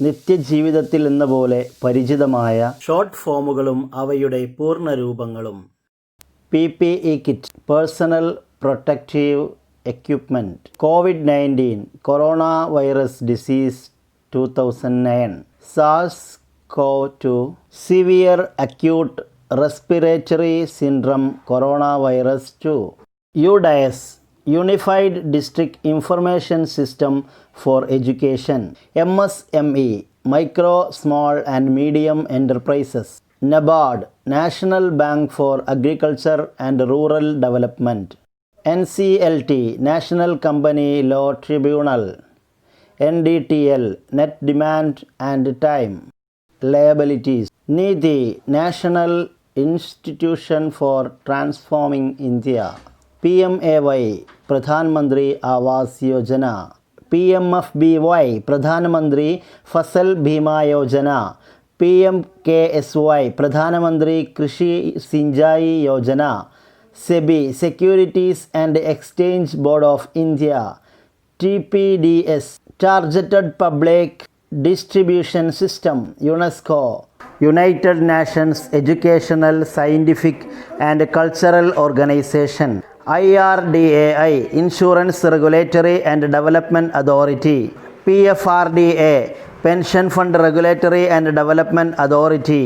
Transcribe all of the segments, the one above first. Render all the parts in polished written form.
നിത്യജീവിതത്തിൽ എന്ന പോലെ പരിചിതമായ ഷോർട്ട് ഫോമുകളും അവയുടെ പൂർണ്ണരൂപങ്ങളും. PPE kit, personal protective equipment. COVID-19 corona virus disease 2009. SARS-CoV-2 severe acute respiratory syndrome corona virus 2. UDIS unified district information system for education. MSME micro small and medium enterprises. NABARD national bank for agriculture and rural development. NCLT national company law tribunal. NDTL net demand and time liabilities. NITI national institution for transforming India. PMAY Pradhan Mantri Awas Yojana. PMFBY പ്രധാനമന്ത്രി Fasal Bima Yojana. PMKSY പ്രധാനമന്ത്രി കൃഷി Sinchayee Yojana. SEBI securities and exchange board of India. TPDS targeted public distribution system. UNESCO United Nations educational scientific and cultural organisation. IRDAI insurance regulatory and development authority. PFRDA pension fund regulatory and development authority.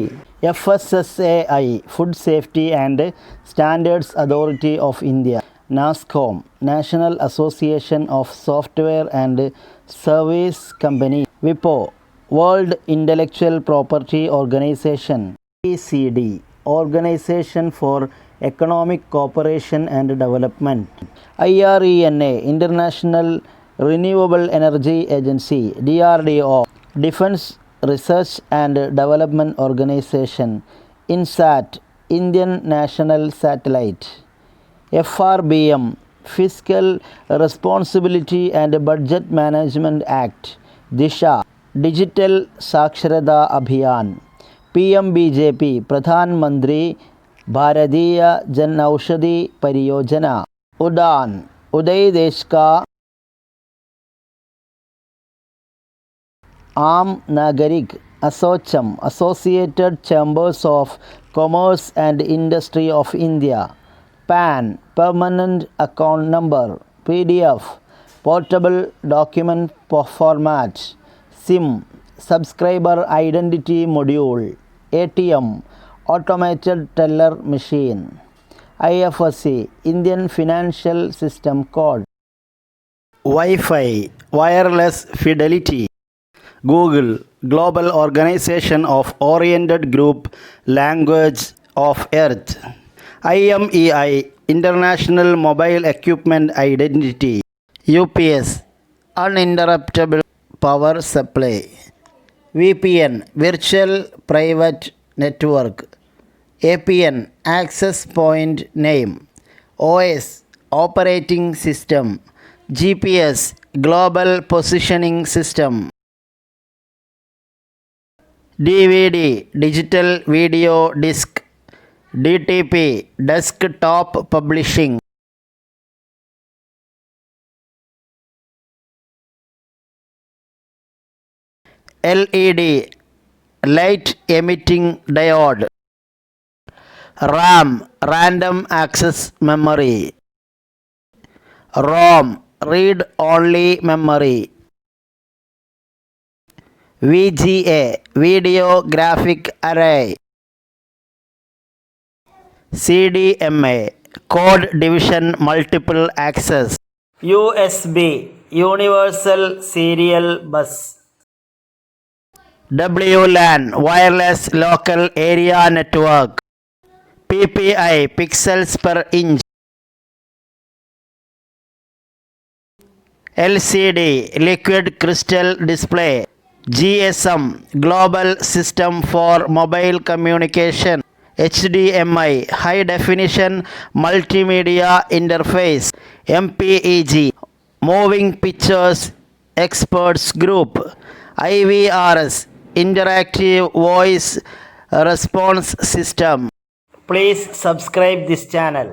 FSSAI food safety and standards authority of India. NASSCOM national association of software and service company. WIPO world intellectual property organisation. OECD organisation for economic cooperation and development. IRENA international renewable energy agency. DRDO defence research and development organisation. INSAT Indian national satellite. FRBM fiscal responsibility and budget management act. ദിശ digital സാക്ഷരതാ Abhiyan. PMBJP Pradhan മന്ത്രി ഭാരതീയ ജൻ ഔഷധി പരിയോജന. Udan Ude Desh ka Aam Nagrik. ASSOCHAM associated chambers of commerce and industry of India. PAN permanent account number. PDF portable document format. SIM subscriber identity module. ATM automated teller machine. IFSC Indian financial system code. Wi-Fi wireless fidelity. Google global organisation of oriented group language of earth. IMEI international mobile equipment identity. UPS uninterruptible power supply. VPN virtual private network. APN access point name. OS operating system. GPS global positioning system. DVD digital video disc. DTP desktop publishing. LED light emitting diode. RAM random access memory. ROM read only memory. VGA video graphic array. CDMA code division multiple access. USB universal serial bus. WLAN wireless local area network. PPI pixels per inch. LCD liquid crystal display. GSM global system for mobile communication. HDMI high definition multimedia interface. MPEG moving pictures experts group. IVRS Interactive Voice Response System. Please subscribe this channel.